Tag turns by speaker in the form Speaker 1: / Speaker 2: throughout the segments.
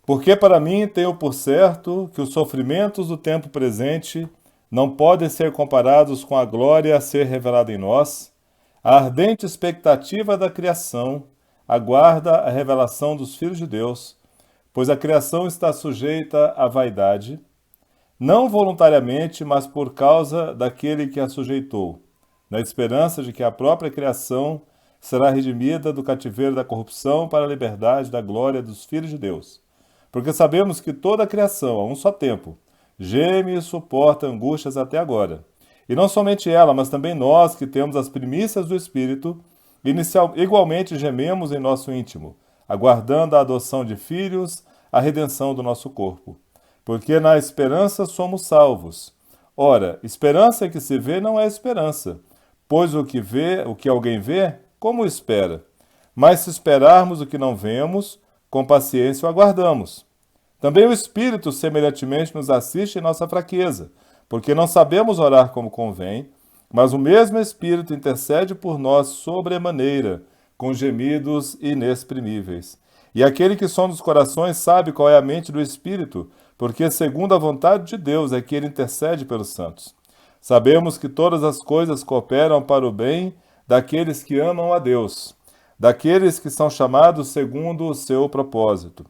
Speaker 1: Porque para mim tenho por certo que os sofrimentos do tempo presente não podem ser comparados com a glória a ser revelada em nós. A ardente expectativa da criação aguarda a revelação dos filhos de Deus, pois a criação está sujeita à vaidade, não voluntariamente, mas por causa daquele que a sujeitou, na esperança de que a própria criação será redimida do cativeiro da corrupção para a liberdade da glória dos filhos de Deus. Porque sabemos que toda a criação, a um só tempo, geme e suporta angústias até agora. E não somente ela, mas também nós que temos as primícias do Espírito, igualmente gememos em nosso íntimo, aguardando a adoção de filhos, a redenção do nosso corpo. Porque na esperança somos salvos. Ora, esperança que se vê não é esperança, pois o que alguém vê, como espera? Mas se esperarmos o que não vemos, com paciência o aguardamos. Também o Espírito, semelhantemente, nos assiste em nossa fraqueza, porque não sabemos orar como convém, mas o mesmo Espírito intercede por nós sobremaneira, com gemidos inexprimíveis. E aquele que sonda os corações sabe qual é a mente do Espírito, porque segundo a vontade de Deus é que ele intercede pelos santos. Sabemos que todas as coisas cooperam para o bem daqueles que amam a Deus, daqueles que são chamados segundo o seu propósito.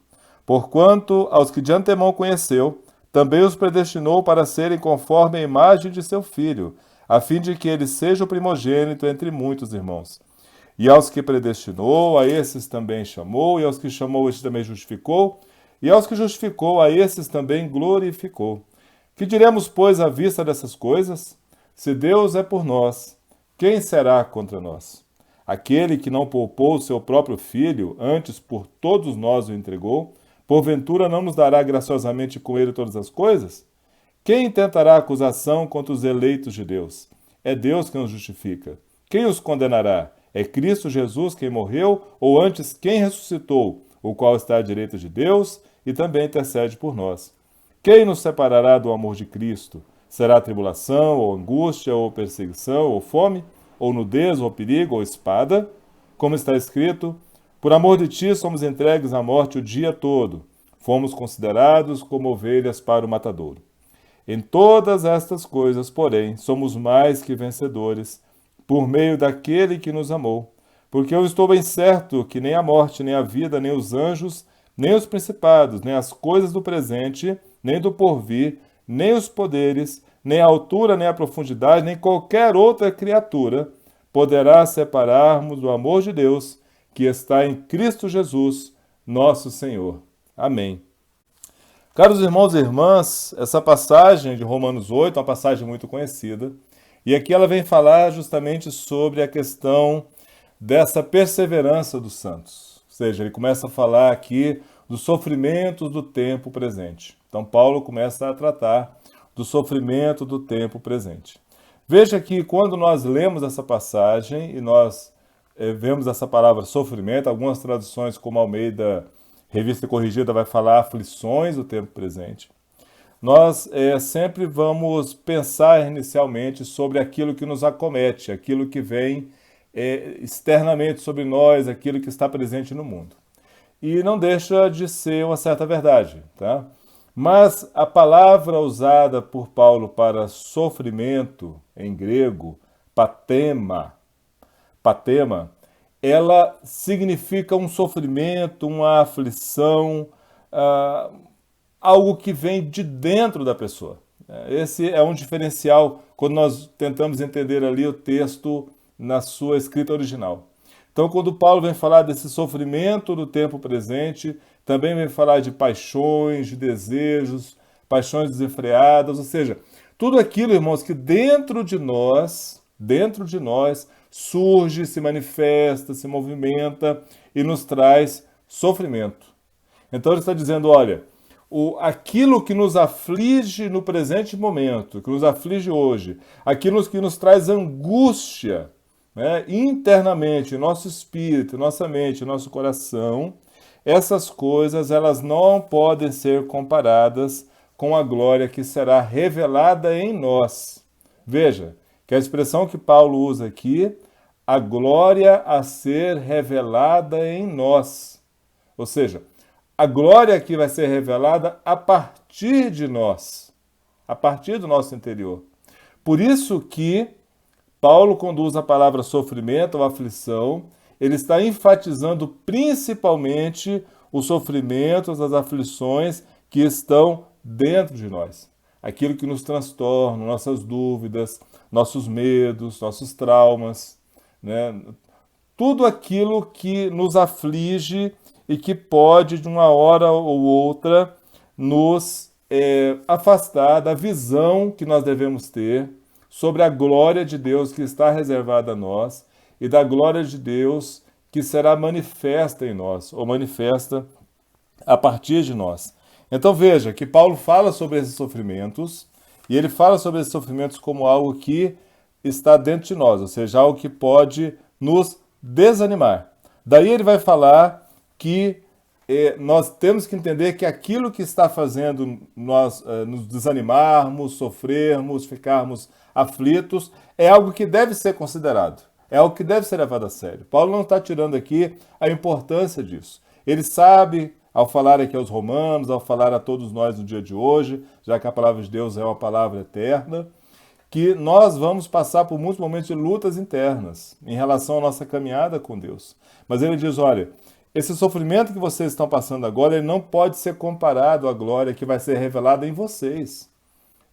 Speaker 1: Porquanto aos que de antemão conheceu, também os predestinou para serem conforme a imagem de seu Filho, a fim de que ele seja o primogênito entre muitos irmãos. E aos que predestinou, a esses também chamou, e aos que chamou, estes também justificou, e aos que justificou, a esses também glorificou. Que diremos, pois, à vista dessas coisas? Se Deus é por nós, quem será contra nós? Aquele que não poupou o seu próprio filho, antes por todos nós o entregou, porventura não nos dará graciosamente com ele todas as coisas? Quem intentará acusação contra os eleitos de Deus? É Deus quem os justifica. Quem os condenará? É Cristo Jesus quem morreu, ou antes quem ressuscitou, o qual está à direita de Deus e também intercede por nós. Quem nos separará do amor de Cristo? Será tribulação, ou angústia, ou perseguição, ou fome, ou nudez, ou perigo, ou espada? Como está escrito, por amor de ti somos entregues à morte o dia todo. Fomos considerados como ovelhas para o matadouro. Em todas estas coisas, porém, somos mais que vencedores, por meio daquele que nos amou. Porque eu estou bem certo que nem a morte, nem a vida, nem os anjos, nem os principados, nem as coisas do presente, nem do porvir, nem os poderes, nem a altura, nem a profundidade, nem qualquer outra criatura poderá separar-nos do amor de Deus que está em Cristo Jesus, nosso Senhor. Amém. Caros irmãos e irmãs, essa passagem de Romanos 8 é uma passagem muito conhecida, e aqui ela vem falar justamente sobre a questão dessa perseverança dos santos. Ou seja, ele começa a falar aqui dos sofrimentos do tempo presente. Então, Paulo começa a tratar do sofrimento do tempo presente. Veja que quando nós lemos essa passagem e nós vemos essa palavra sofrimento, algumas traduções, como Almeida Revista Corrigida, vai falar aflições do tempo presente. Nós sempre vamos pensar inicialmente sobre aquilo que nos acomete, aquilo que vem externamente sobre nós, aquilo que está presente no mundo. E não deixa de ser uma certa verdade, tá? Mas a palavra usada por Paulo para sofrimento, em grego, patema, ela significa um sofrimento, uma aflição, algo que vem de dentro da pessoa. Esse é um diferencial quando nós tentamos entender ali o texto na sua escrita original. Então, quando Paulo vem falar desse sofrimento do tempo presente, também vem falar de paixões, de desejos, paixões desenfreadas, ou seja, tudo aquilo, irmãos, que dentro de nós, surge, se manifesta, se movimenta e nos traz sofrimento. Então ele está dizendo, olha, aquilo que nos aflige no presente momento, que nos aflige hoje, aquilo que nos traz angústia, né, internamente, nosso espírito, nossa mente, nosso coração, essas coisas elas não podem ser comparadas com a glória que será revelada em nós. Veja, que a expressão que Paulo usa aqui, a glória a ser revelada em nós. Ou seja, A glória que vai ser revelada a partir de nós, a partir do nosso interior. Por isso que Paulo conduz a palavra sofrimento ou aflição, ele está enfatizando principalmente os sofrimentos, as aflições que estão dentro de nós. Aquilo que nos transtorna, nossas dúvidas, nossos medos, nossos traumas, né? Tudo aquilo que nos aflige e que pode, de uma hora ou outra, nos afastar da visão que nós devemos ter sobre a glória de Deus que está reservada a nós e da glória de Deus que será manifesta em nós, ou manifesta a partir de nós. Então veja que Paulo fala sobre esses sofrimentos, e ele fala sobre esses sofrimentos como algo que está dentro de nós, ou seja, algo que pode nos desanimar. Daí ele vai falar que nós temos que entender que aquilo que está fazendo nós nos desanimarmos, sofrermos, ficarmos aflitos, é algo que deve ser considerado, é algo que deve ser levado a sério. Paulo não está tirando aqui a importância disso. Ele sabe, ao falar aqui aos romanos, ao falar a todos nós no dia de hoje, já que a palavra de Deus é uma palavra eterna, que nós vamos passar por muitos momentos de lutas internas em relação à nossa caminhada com Deus. Mas ele diz, olha, esse sofrimento que vocês estão passando agora, ele não pode ser comparado à glória que vai ser revelada em vocês.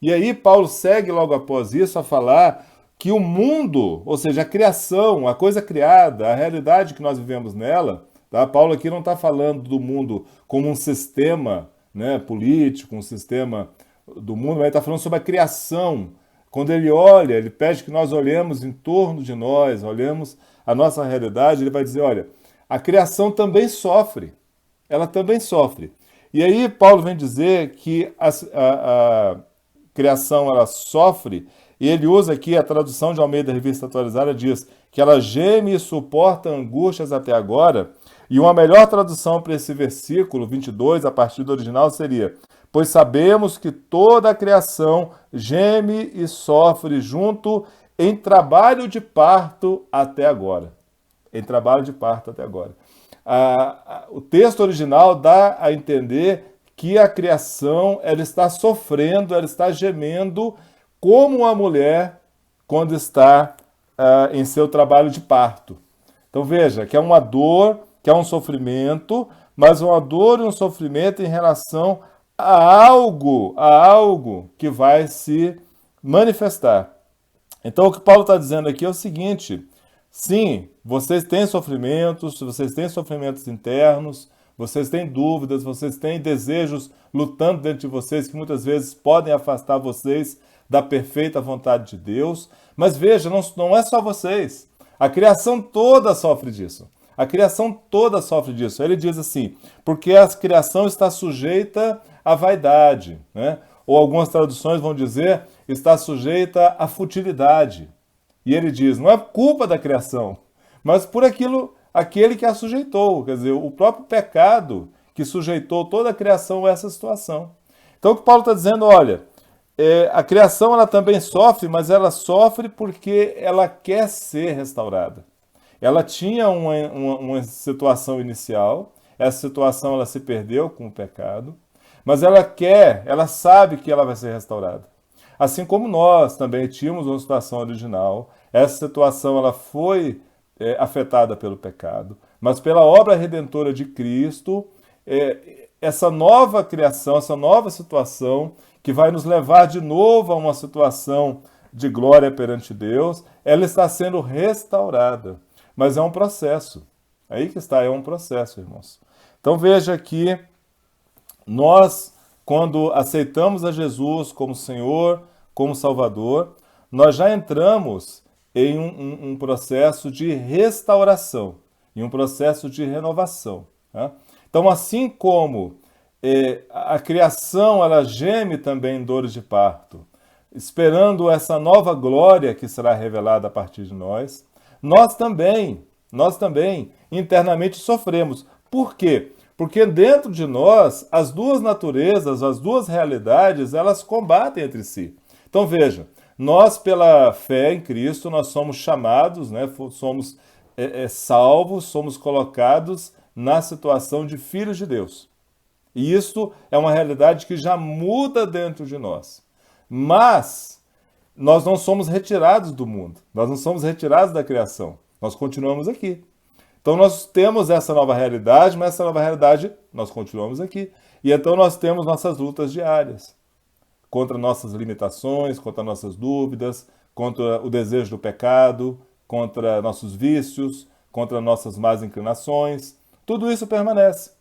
Speaker 1: E aí Paulo segue logo após isso a falar que o mundo, ou seja, a criação, a coisa criada, a realidade que nós vivemos nela, tá? Paulo aqui não está falando do mundo como um sistema, né, político, um sistema do mundo, mas ele está falando sobre a criação. Quando ele olha, ele pede que nós olhemos em torno de nós, olhemos a nossa realidade, ele vai dizer, olha, a criação também sofre, ela também sofre. E aí Paulo vem dizer que a criação ela sofre, e ele usa aqui a tradução de Almeida Revista Atualizada, diz que ela geme e suporta angústias até agora, e uma melhor tradução para esse versículo 22, a partir do original, seria: pois sabemos que toda a criação geme e sofre junto em trabalho de parto até agora. Em trabalho de parto até agora. O texto original dá a entender que a criação ela está sofrendo, ela está gemendo como uma mulher quando está em seu trabalho de parto. Então veja, que é uma dor, que é um sofrimento, mas uma dor e um sofrimento em relação a algo que vai se manifestar. Então o que Paulo está dizendo aqui é o seguinte: sim, vocês têm sofrimentos internos, vocês têm dúvidas, vocês têm desejos lutando dentro de vocês que muitas vezes podem afastar vocês da perfeita vontade de Deus. Mas veja, não é só vocês. A criação toda sofre disso. A criação toda sofre disso. Ele diz assim, porque a criação está sujeita à vaidade, né? Ou algumas traduções vão dizer, está sujeita à futilidade. E ele diz, não é culpa da criação, mas por aquele que a sujeitou, quer dizer, o próprio pecado que sujeitou toda a criação a essa situação. Então o que Paulo está dizendo, olha, a criação ela também sofre, mas ela sofre porque ela quer ser restaurada. Ela tinha uma situação inicial, essa situação ela se perdeu com o pecado, mas ela sabe que ela vai ser restaurada. Assim como nós também tínhamos uma situação original, essa situação ela foi afetada pelo pecado, mas pela obra redentora de Cristo, essa nova criação, essa nova situação que vai nos levar de novo a uma situação de glória perante Deus, ela está sendo restaurada. Mas é um processo. Aí que está, é um processo, irmãos. Então veja que nós, quando aceitamos a Jesus como Senhor, como Salvador, nós já entramos em um processo de restauração, em um processo de renovação. Tá? Então, assim como a criação ela geme também em dores de parto, esperando essa nova glória que será revelada a partir de nós, nós também internamente sofremos. Por quê? Porque dentro de nós, as duas naturezas, as duas realidades, elas combatem entre si. Então veja, nós pela fé em Cristo, nós somos chamados, né, somos salvos, somos colocados na situação de filhos de Deus. E isso é uma realidade que já muda dentro de nós. Mas nós não somos retirados do mundo, nós não somos retirados da criação, nós continuamos aqui. Então nós temos essa nova realidade, mas essa nova realidade nós continuamos aqui. E então nós temos nossas lutas diárias contra nossas limitações, contra nossas dúvidas, contra o desejo do pecado, contra nossos vícios, contra nossas más inclinações. Tudo isso permanece.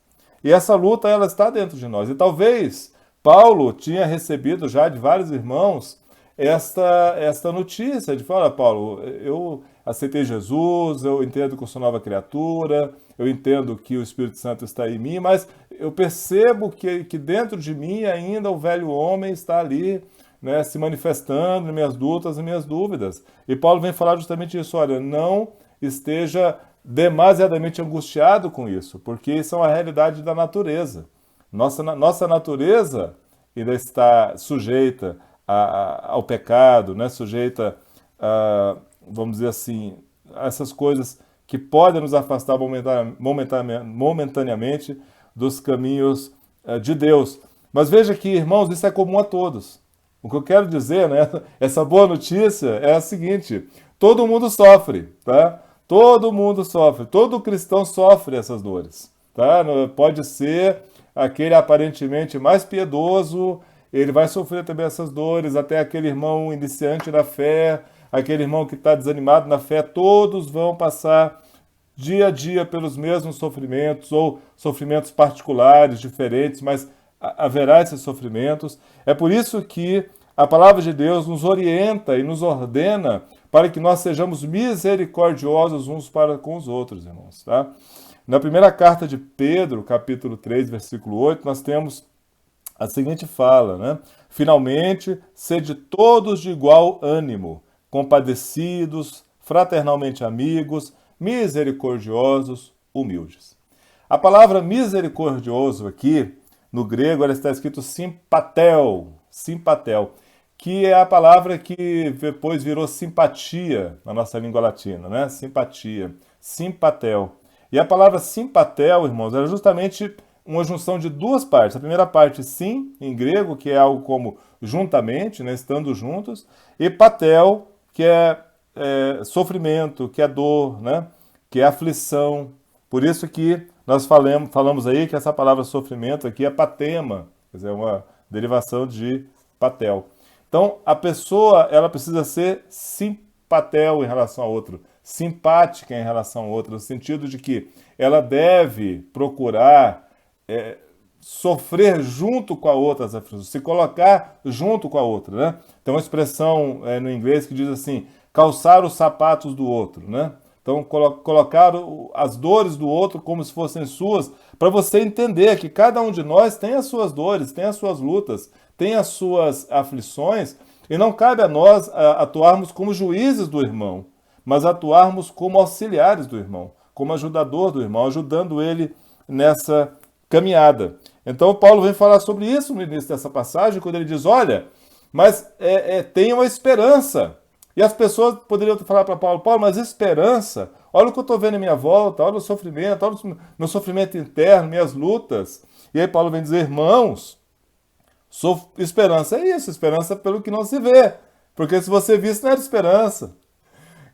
Speaker 1: E essa luta ela está dentro de nós. E talvez Paulo tinha recebido já de vários irmãos esta notícia de falar, Paulo, eu aceitei Jesus, eu entendo que eu sou nova criatura, eu entendo que o Espírito Santo está em mim, mas eu percebo que dentro de mim ainda o velho homem está ali, né, se manifestando em minhas lutas e minhas dúvidas. E Paulo vem falar justamente isso, olha, não esteja demasiadamente angustiado com isso, porque isso é uma realidade da natureza. Nossa natureza ainda está sujeita ao pecado, né? Sujeita a, vamos dizer assim, a essas coisas que podem nos afastar momentaneamente dos caminhos de Deus. Mas veja que, irmãos, isso é comum a todos. O que eu quero dizer, né? Essa boa notícia é a seguinte: todo mundo sofre, tá? Todo mundo sofre, todo cristão sofre essas dores, tá? Pode ser aquele aparentemente mais piedoso, ele vai sofrer também essas dores, até aquele irmão iniciante na fé, aquele irmão que está desanimado na fé, todos vão passar dia a dia pelos mesmos sofrimentos, ou sofrimentos particulares, diferentes, mas haverá esses sofrimentos. É por isso que a palavra de Deus nos orienta e nos ordena para que nós sejamos misericordiosos uns para com os outros, irmãos, tá? Na primeira carta de Pedro, capítulo 3, versículo 8, nós temos a seguinte fala, né? Finalmente, sede todos de igual ânimo, compadecidos, fraternalmente amigos, misericordiosos, humildes. A palavra misericordioso aqui, no grego, ela está escrito simpatel, que é a palavra que depois virou simpatia na nossa língua latina, né? Simpatia, simpatel. E a palavra simpatel, irmãos, era justamente uma junção de duas partes. A primeira parte, sim, em grego, que é algo como juntamente, né, estando juntos, e patel, que é sofrimento, que é dor, né, que é aflição. Por isso que nós falamos aí que essa palavra sofrimento aqui é patema, quer dizer, é uma derivação de patel. Então, a pessoa ela precisa ser simpatel em relação ao outro, simpática em relação ao outro, no sentido de que ela deve procurar sofrer junto com a outra as aflições, se colocar junto com a outra, né? Tem uma expressão no inglês que diz assim, calçar os sapatos do outro, né? Então, colocar as dores do outro como se fossem suas, para você entender que cada um de nós tem as suas dores, tem as suas lutas, tem as suas aflições, e não cabe a nós atuarmos como juízes do irmão, mas atuarmos como auxiliares do irmão, como ajudador do irmão, ajudando ele nessa caminhada. Então Paulo vem falar sobre isso no início dessa passagem, quando ele diz, olha, mas tenha uma esperança. E as pessoas poderiam falar para Paulo, mas esperança? Olha o que eu estou vendo em minha volta, olha o sofrimento, olha o meu sofrimento interno, minhas lutas. E aí Paulo vem dizer, irmãos, esperança é isso, esperança pelo que não se vê. Porque se você visse, não era esperança.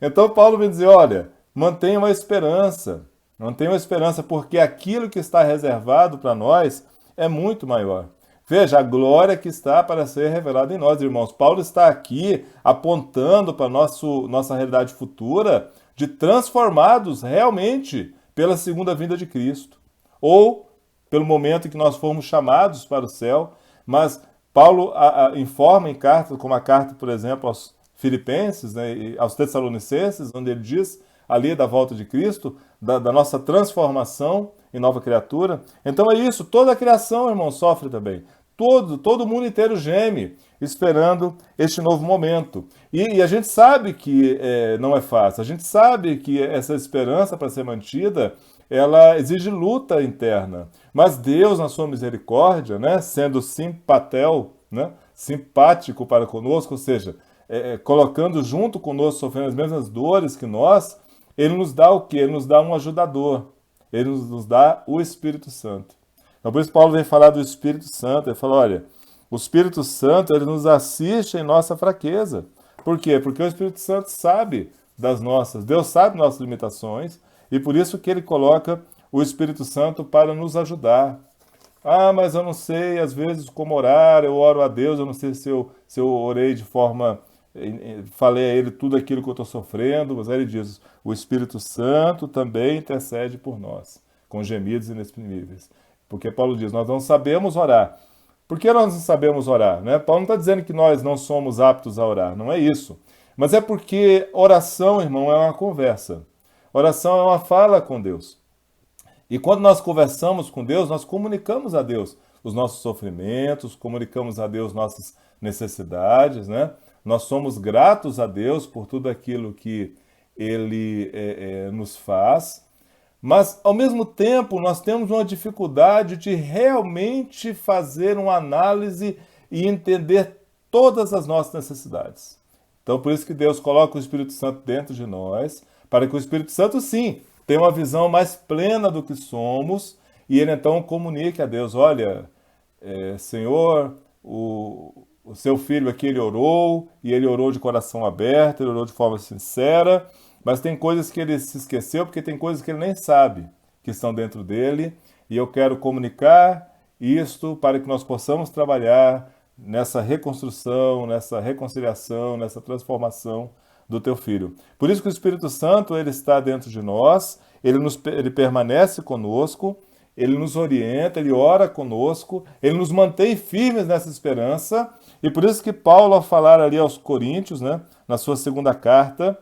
Speaker 1: Então Paulo vem dizer, olha, mantenha uma esperança. Mantenha uma esperança, porque aquilo que está reservado para nós é muito maior. Veja, a glória que está para ser revelada em nós, irmãos. Paulo está aqui apontando para a nossa realidade futura de transformados realmente pela segunda vinda de Cristo. Ou pelo momento em que nós formos chamados para o céu. Mas Paulo informa em cartas, como a carta, por exemplo, aos Filipenses, né, e aos Tessalonicenses, onde ele diz ali da volta de Cristo, da nossa transformação em nova criatura. Então é isso, toda a criação, irmão, sofre também. Todo mundo inteiro geme, esperando este novo momento. E a gente sabe que não é fácil, a gente sabe que essa esperança para ser mantida, ela exige luta interna. Mas Deus, na sua misericórdia, né, sendo simpatel, né, simpático para conosco, ou seja, colocando junto conosco, sofrendo as mesmas dores que nós, ele nos dá o quê? Ele nos dá um ajudador. Ele nos dá o Espírito Santo. Então, por isso Paulo vem falar do Espírito Santo. Ele fala, olha, o Espírito Santo, ele nos assiste em nossa fraqueza. Por quê? Porque o Espírito Santo sabe das nossas, Deus sabe nossas limitações, e por isso que ele coloca o Espírito Santo para nos ajudar. Ah, mas eu não sei, às vezes, como orar, eu oro a Deus, eu não sei se eu orei de forma, falei a Ele tudo aquilo que eu estou sofrendo, mas aí ele diz, o Espírito Santo também intercede por nós, com gemidos inexprimíveis. Porque Paulo diz, nós não sabemos orar. Por que nós não sabemos orar? Né? Paulo não está dizendo que nós não somos aptos a orar, não é isso. Mas é porque oração, irmão, é uma conversa. Oração é uma fala com Deus. E quando nós conversamos com Deus, nós comunicamos a Deus os nossos sofrimentos, comunicamos a Deus nossas necessidades, né? Nós somos gratos a Deus por tudo aquilo que Ele nos faz, mas ao mesmo tempo nós temos uma dificuldade de realmente fazer uma análise e entender todas as nossas necessidades. Então, por isso que Deus coloca o Espírito Santo dentro de nós, para que o Espírito Santo, sim, tenha uma visão mais plena do que somos, e ele então comunique a Deus, olha, Senhor, o seu filho aqui, ele orou, e ele orou de coração aberto, ele orou de forma sincera, mas tem coisas que ele se esqueceu, porque tem coisas que ele nem sabe que estão dentro dele, e eu quero comunicar isto para que nós possamos trabalhar nessa reconstrução, nessa reconciliação, nessa transformação do teu filho. Por isso que o Espírito Santo, ele está dentro de nós, ele permanece conosco, ele nos orienta, ele ora conosco, ele nos mantém firmes nessa esperança, e por isso que Paulo, ao falar ali aos Coríntios, né, na sua segunda carta,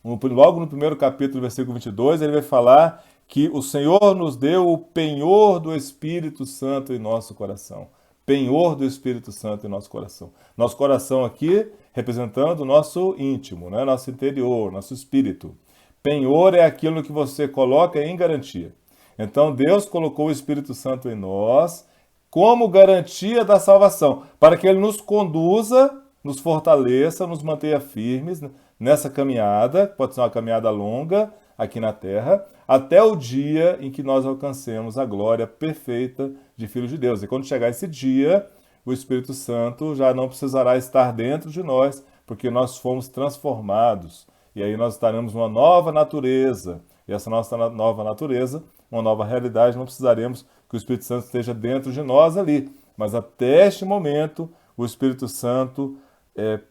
Speaker 1: logo no primeiro capítulo, versículo 22, ele vai falar que o Senhor nos deu o penhor do Espírito Santo em nosso coração. Penhor do Espírito Santo em nosso coração. Nosso coração aqui representando o nosso íntimo, né? Nosso interior, nosso espírito. Penhor é aquilo que você coloca em garantia. Então Deus colocou o Espírito Santo em nós como garantia da salvação, para que ele nos conduza, nos fortaleça, nos mantenha firmes nessa caminhada, pode ser uma caminhada longa aqui na terra, até o dia em que nós alcancemos a glória perfeita de filhos de Deus. E quando chegar esse dia, o Espírito Santo já não precisará estar dentro de nós, porque nós fomos transformados. E aí nós estaremos numa nova natureza. E essa nossa nova natureza, uma nova realidade, não precisaremos que o Espírito Santo esteja dentro de nós ali. Mas até este momento, o Espírito Santo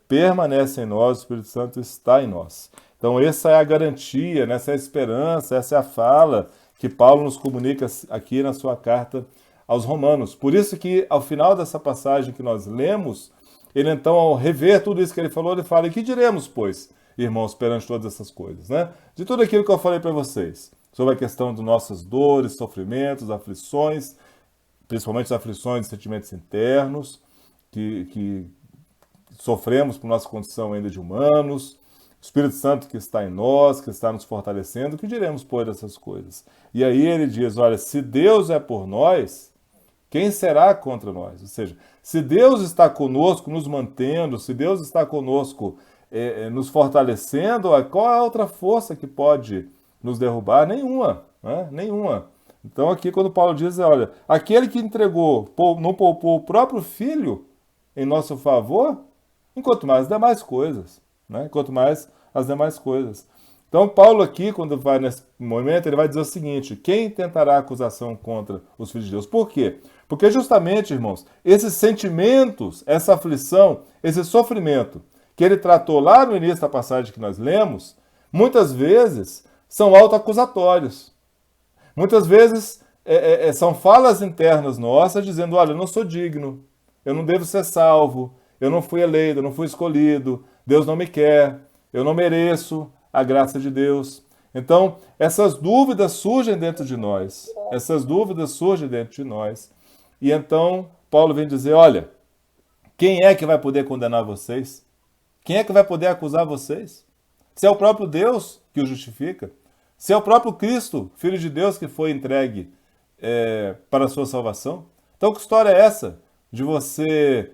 Speaker 1: permanece em nós, o Espírito Santo está em nós. Então essa é a garantia, essa é a esperança, essa é a fala que Paulo nos comunica aqui na sua carta aos Romanos. Por isso que ao final dessa passagem que nós lemos, ele então, ao rever tudo isso que ele falou, ele fala, e que diremos, pois, irmãos, perante todas essas coisas, né? De tudo aquilo que eu falei para vocês, sobre a questão de nossas dores, sofrimentos, aflições, principalmente as aflições e sentimentos internos, que sofremos por nossa condição ainda de humanos, o Espírito Santo que está em nós, que está nos fortalecendo, que diremos por essas coisas? E aí ele diz, olha, se Deus é por nós, quem será contra nós? Ou seja, se Deus está conosco, nos mantendo, se Deus está conosco, nos fortalecendo, qual é a outra força que pode nos derrubar? Nenhuma, né? Nenhuma. Então aqui quando Paulo diz, olha, aquele que entregou, não poupou o próprio filho em nosso favor, enquanto mais as demais coisas, né? Enquanto mais as demais coisas. Então Paulo aqui, quando vai nesse momento, ele vai dizer o seguinte, quem tentará acusação contra os filhos de Deus? Por quê? Porque justamente, irmãos, esses sentimentos, essa aflição, esse sofrimento que ele tratou lá no início da passagem que nós lemos, muitas vezes são autoacusatórios. Muitas vezes são falas internas nossas dizendo, olha, eu não sou digno, eu não devo ser salvo, eu não fui eleito, eu não fui escolhido, Deus não me quer, eu não mereço a graça de Deus. Então, essas dúvidas surgem dentro de nós, E então, Paulo vem dizer, olha, quem é que vai poder condenar vocês? Quem é que vai poder acusar vocês? Se é o próprio Deus que o justifica, se é o próprio Cristo, Filho de Deus, que foi entregue para a sua salvação. Então, que história é essa de você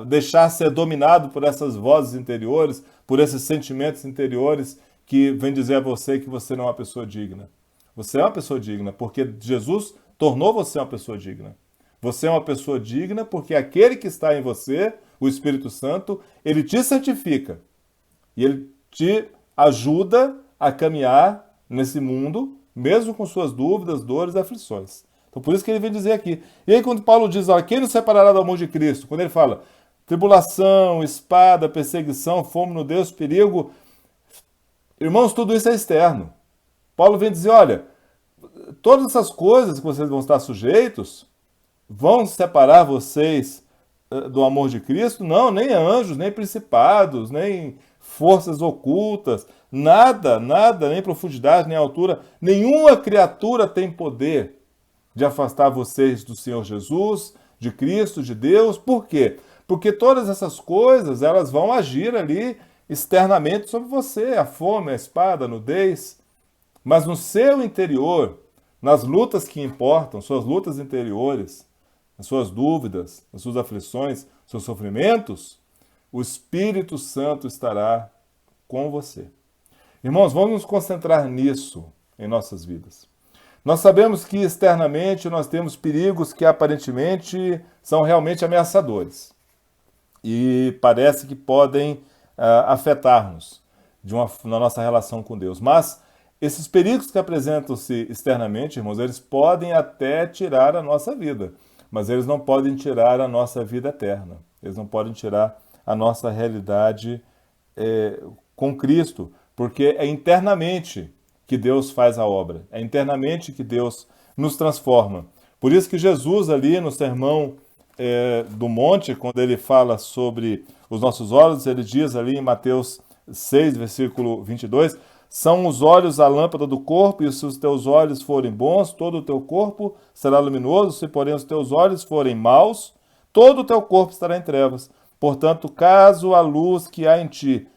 Speaker 1: deixar ser dominado por essas vozes interiores, por esses sentimentos interiores que vêm dizer a você que você não é uma pessoa digna? Você é uma pessoa digna, porque Jesus tornou você uma pessoa digna. Você é uma pessoa digna porque aquele que está em você, o Espírito Santo, ele te santifica. E ele te ajuda a caminhar nesse mundo, mesmo com suas dúvidas, dores e aflições. Então por isso que ele vem dizer aqui. E aí quando Paulo diz, olha, quem nos separará do amor de Cristo? Quando ele fala tribulação, espada, perseguição, fome, nudez, perigo, irmãos, tudo isso é externo. Paulo vem dizer, olha, todas essas coisas que vocês vão estar sujeitos vão separar vocês do amor de Cristo? Não, nem anjos, nem principados, nem forças ocultas, nada, nada, nem profundidade, nem altura, nenhuma criatura tem poder de afastar vocês do Senhor Jesus, de Cristo, de Deus. Por quê? Porque todas essas coisas, elas vão agir ali externamente sobre você, a fome, a espada, a nudez, mas no seu interior, nas lutas que importam, suas lutas interiores, as suas dúvidas, as suas aflições, seus sofrimentos, o Espírito Santo estará com você. Irmãos, vamos nos concentrar nisso em nossas vidas. Nós sabemos que externamente nós temos perigos que aparentemente são realmente ameaçadores e parece que podem afetar-nos na nossa relação com Deus. Mas esses perigos que apresentam-se externamente, irmãos, eles podem até tirar a nossa vida, mas eles não podem tirar a nossa vida eterna. Eles não podem tirar a nossa realidade com Cristo, porque é internamente que Deus faz a obra, é internamente que Deus nos transforma. Por isso que Jesus ali no Sermão do Monte, quando ele fala sobre os nossos olhos, ele diz ali em Mateus 6, versículo 22, são os olhos a lâmpada do corpo, e se os teus olhos forem bons, todo o teu corpo será luminoso, se porém os teus olhos forem maus, todo o teu corpo estará em trevas. Portanto, caso a luz que há em ti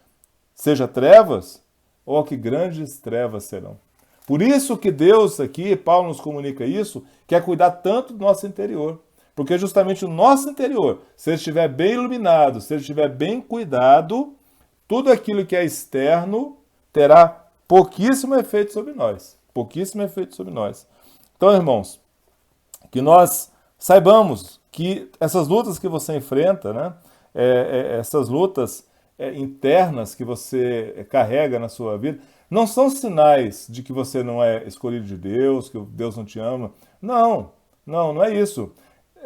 Speaker 1: seja trevas, oh, que grandes trevas serão. Por isso que Deus aqui, Paulo nos comunica isso, quer cuidar tanto do nosso interior. Porque justamente o nosso interior, se ele estiver bem iluminado, se ele estiver bem cuidado, tudo aquilo que é externo terá pouquíssimo efeito sobre nós. Pouquíssimo efeito sobre nós. Então, irmãos, que nós saibamos que essas lutas que você enfrenta, né, essas lutas internas que você carrega na sua vida, não são sinais de que você não é escolhido de Deus, que Deus não te ama. Não, não é isso.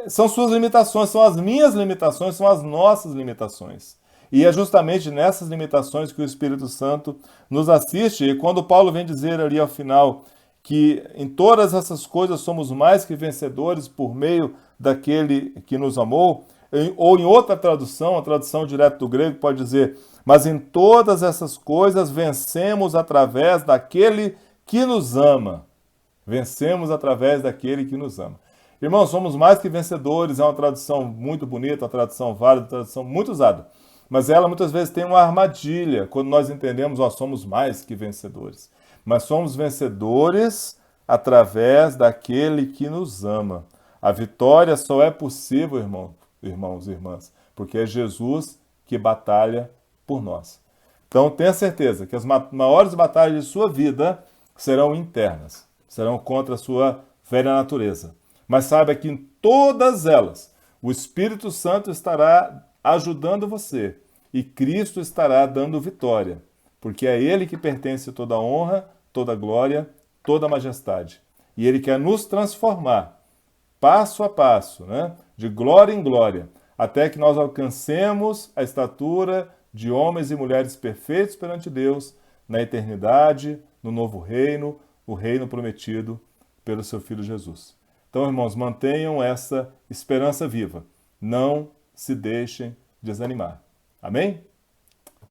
Speaker 1: São suas limitações, são as minhas limitações, são as nossas limitações. E é justamente nessas limitações que o Espírito Santo nos assiste. E quando Paulo vem dizer ali ao final que em todas essas coisas somos mais que vencedores por meio daquele que nos amou, ou em outra tradução, a tradução direta do grego pode dizer, mas em todas essas coisas vencemos através daquele que nos ama. Vencemos através daquele que nos ama. Irmãos, somos mais que vencedores, é uma tradução muito bonita, uma tradução válida, uma tradução muito usada. Mas ela muitas vezes tem uma armadilha, quando nós entendemos, nós somos mais que vencedores. Mas somos vencedores através daquele que nos ama. A vitória só é possível, irmãos e irmãs, porque é Jesus que batalha por nós. Então tenha certeza que as maiores batalhas de sua vida serão internas, serão contra a sua velha natureza. Mas saiba que em todas elas o Espírito Santo estará ajudando você e Cristo estará dando vitória, porque é Ele que pertence toda a honra, toda a glória, toda a majestade. E Ele quer nos transformar passo a passo, né? De glória em glória, até que nós alcancemos a estatura de homens e mulheres perfeitos perante Deus na eternidade, no novo reino, o reino prometido pelo seu Filho Jesus. Então, irmãos, mantenham essa esperança viva. Não se deixem desanimar. Amém?